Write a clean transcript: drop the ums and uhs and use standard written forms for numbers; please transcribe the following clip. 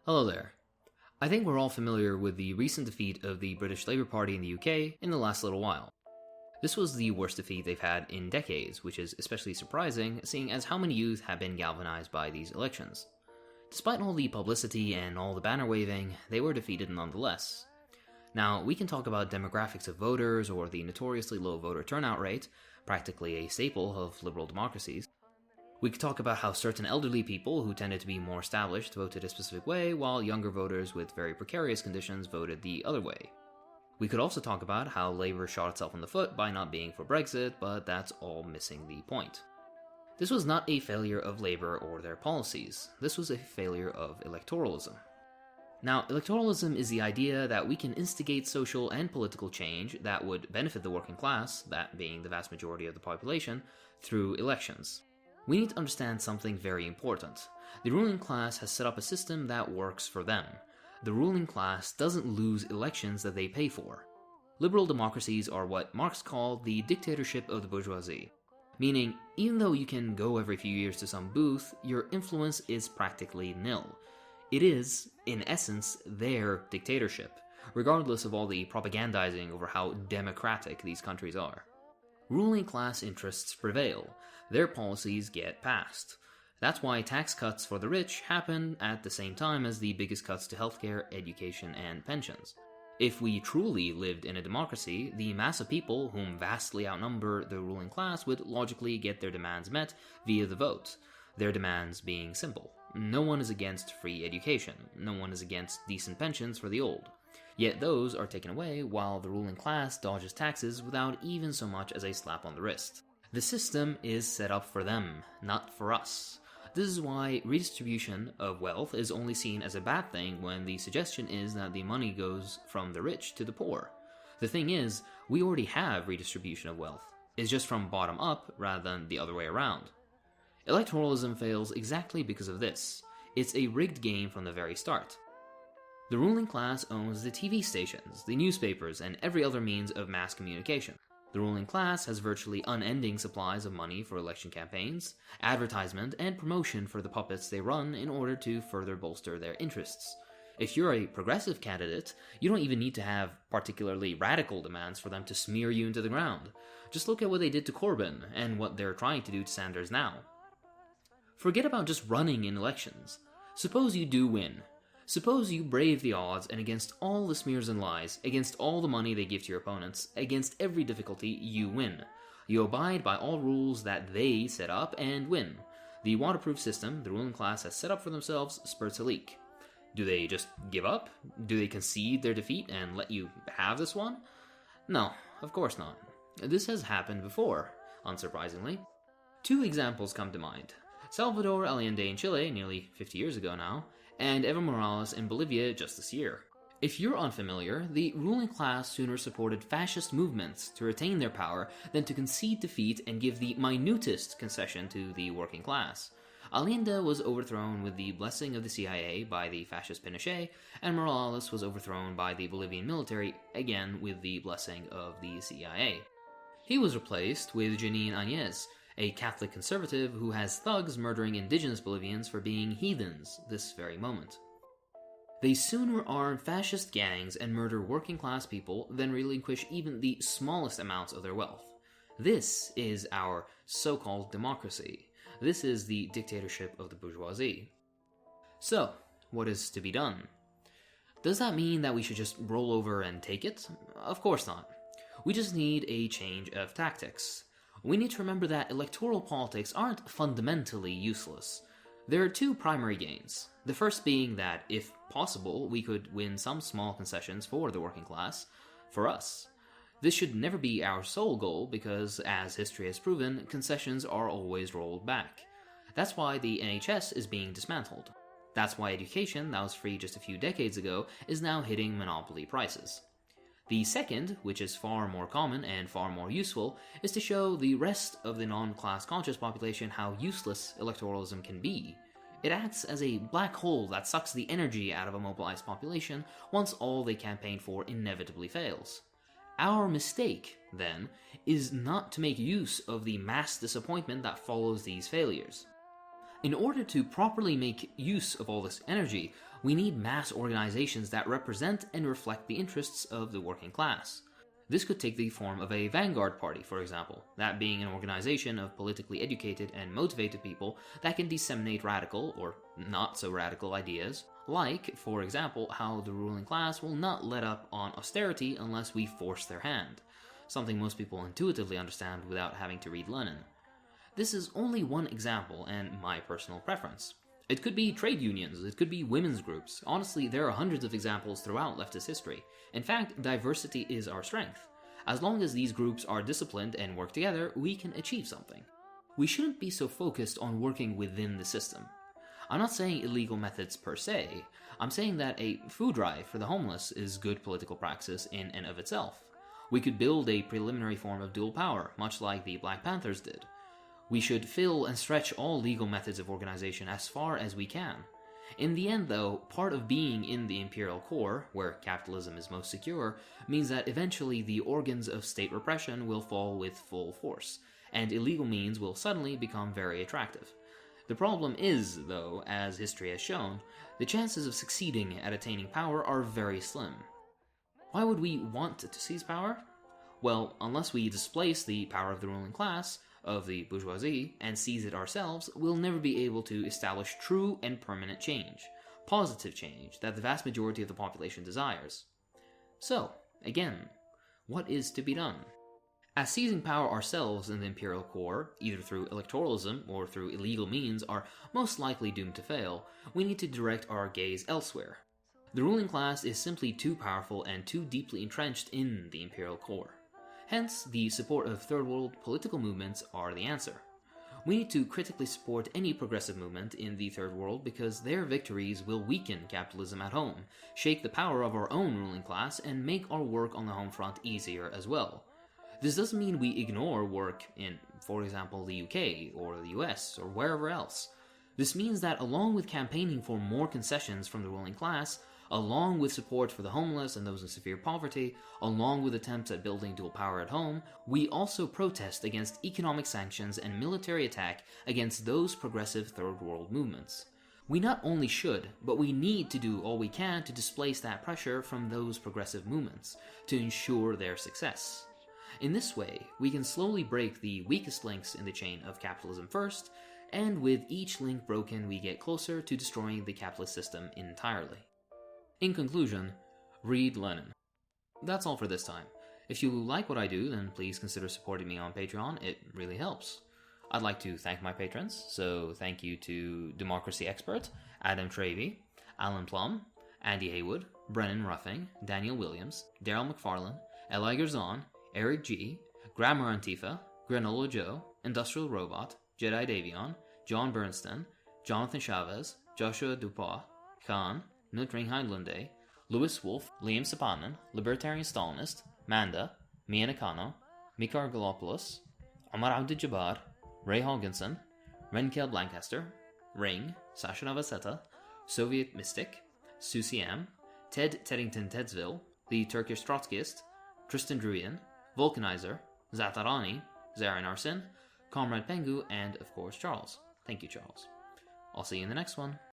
Hello there. I think we're all familiar with the recent defeat of the British Labour Party in the UK in the last little while. This was the worst defeat they've had in decades, which is especially surprising seeing as how many youth have been galvanised by these elections. Despite all the publicity and all the banner waving, they were defeated nonetheless. Now, we can talk about demographics of voters or the notoriously low voter turnout rate, practically a staple of liberal democracies. We could talk about how certain elderly people who tended to be more established voted a specific way, while younger voters with very precarious conditions voted the other way. We could also talk about how Labour shot itself in the foot by not being for Brexit, but that's all missing the point. This was not a failure of Labour or their policies. This was a failure of electoralism. Now, electoralism is the idea that we can instigate social and political change that would benefit the working class, that being the vast majority of the population, through elections. We need to understand something very important. The ruling class has set up a system that works for them. The ruling class doesn't lose elections that they pay for. Liberal democracies are what Marx called the dictatorship of the bourgeoisie. Meaning, even though you can go every few years to some booth, your influence is practically nil. It is, in essence, their dictatorship, regardless of all the propagandizing over how democratic these countries are. Ruling class interests prevail. Their policies get passed. That's why tax cuts for the rich happen at the same time as the biggest cuts to healthcare, education, and pensions. If we truly lived in a democracy, the mass of people whom vastly outnumber the ruling class would logically get their demands met via the vote. Their demands being simple. No one is against free education. No one is against decent pensions for the old. Yet those are taken away while the ruling class dodges taxes without even so much as a slap on the wrist. The system is set up for them, not for us. This is why redistribution of wealth is only seen as a bad thing when the suggestion is that the money goes from the rich to the poor. The thing is, we already have redistribution of wealth. It's just from bottom up rather than the other way around. Electoralism fails exactly because of this. It's a rigged game from the very start. The ruling class owns the TV stations, the newspapers, and every other means of mass communication. The ruling class has virtually unending supplies of money for election campaigns, advertisement, and promotion for the puppets they run in order to further bolster their interests. If you're a progressive candidate, you don't even need to have particularly radical demands for them to smear you into the ground. Just look at what they did to Corbyn, and what they're trying to do to Sanders now. Forget about just running in elections. Suppose you do win. Suppose you brave the odds, and against all the smears and lies, against all the money they give to your opponents, against every difficulty, you win. You abide by all rules that they set up and win. The waterproof system the ruling class has set up for themselves spurts a leak. Do they just give up? Do they concede their defeat and let you have this one? No, of course not. This has happened before, unsurprisingly. Two examples come to mind. Salvador Allende in Chile nearly 50 years ago now, and Evo Morales in Bolivia just this year. If you're unfamiliar, the ruling class sooner supported fascist movements to retain their power than to concede defeat and give the minutest concession to the working class. Allende was overthrown with the blessing of the CIA by the fascist Pinochet, and Morales was overthrown by the Bolivian military, again with the blessing of the CIA. He was replaced with Janine Áñez, a Catholic conservative who has thugs murdering indigenous Bolivians for being heathens this very moment. They sooner arm fascist gangs and murder working class people than relinquish even the smallest amounts of their wealth. This is our so-called democracy. This is the dictatorship of the bourgeoisie. So, what is to be done? Does that mean that we should just roll over and take it? Of course not. We just need a change of tactics. We need to remember that electoral politics aren't fundamentally useless. There are two primary gains. The first being that, if possible, we could win some small concessions for the working class, for us. This should never be our sole goal because, as history has proven, concessions are always rolled back. That's why the NHS is being dismantled. That's why education that was free just a few decades ago is now hitting monopoly prices. The second, which is far more common and far more useful, is to show the rest of the non-class conscious population how useless electoralism can be. It acts as a black hole that sucks the energy out of a mobilized population once all they campaign for inevitably fails. Our mistake, then, is not to make use of the mass disappointment that follows these failures. In order to properly make use of all this energy, we need mass organizations that represent and reflect the interests of the working class. This could take the form of a vanguard party, for example, that being an organization of politically educated and motivated people that can disseminate radical, or not so radical ideas, like, for example, how the ruling class will not let up on austerity unless we force their hand, something most people intuitively understand without having to read Lenin. This is only one example and my personal preference. It could be trade unions, it could be women's groups. Honestly, there are hundreds of examples throughout leftist history. In fact, diversity is our strength. As long as these groups are disciplined and work together, we can achieve something. We shouldn't be so focused on working within the system. I'm not saying illegal methods per se. I'm saying that a food drive for the homeless is good political praxis in and of itself. We could build a preliminary form of dual power, much like the Black Panthers did. We should fill and stretch all legal methods of organization as far as we can. In the end, though, part of being in the imperial core, where capitalism is most secure, means that eventually the organs of state repression will fall with full force, and illegal means will suddenly become very attractive. The problem is, though, as history has shown, the chances of succeeding at attaining power are very slim. Why would we want to seize power? Well, unless we displace the power of the ruling class, of the bourgeoisie, and seize it ourselves, we'll never be able to establish true and permanent change, positive change that the vast majority of the population desires. So, again, what is to be done? As seizing power ourselves in the imperial core, either through electoralism or through illegal means, are most likely doomed to fail, we need to direct our gaze elsewhere. The ruling class is simply too powerful and too deeply entrenched in the imperial core. Hence, the support of third world political movements are the answer. We need to critically support any progressive movement in the third world because their victories will weaken capitalism at home, shake the power of our own ruling class, and make our work on the home front easier as well. This doesn't mean we ignore work in, for example, the UK or the US or wherever else. This means that along with campaigning for more concessions from the ruling class, along with support for the homeless and those in severe poverty, along with attempts at building dual power at home, we also protest against economic sanctions and military attack against those progressive third world movements. We not only should, but we need to do all we can to displace that pressure from those progressive movements, to ensure their success. In this way, we can slowly break the weakest links in the chain of capitalism first, and with each link broken we get closer to destroying the capitalist system entirely. In conclusion, read Lenin. That's all for this time. If you like what I do, then please consider supporting me on Patreon, it really helps. I'd like to thank my patrons, so thank you to Democracy Expert, Adam Travey, Alan Plum, Andy Haywood, Brennan Ruffing, Daniel Williams, Daryl McFarlane, Eli Gerzon, Eric G., Grammar Antifa, Granola Joe, Industrial Robot, Jedi Davion, John Bernstein, Jonathan Chavez, Joshua Dupois, Khan, Knut Ringheim Lunde, Louis Wolf, Liam Sapanen, Libertarian Stalinist, Manda, Mia Nakano, Mikar Galopoulos, Omar Abdul-Jabbar, Ray Hogginson, Renkel Blancaster, Ring, Sasha Navaseta, Soviet Mystic, Susie M, Ted Teddington Tedsville, The Turkish Trotskyist, Tristan Druyan, Vulcanizer, Zatarani, Zarin Arsin, Comrade Pengu, and of course Charles. Thank you, Charles. I'll see you in the next one.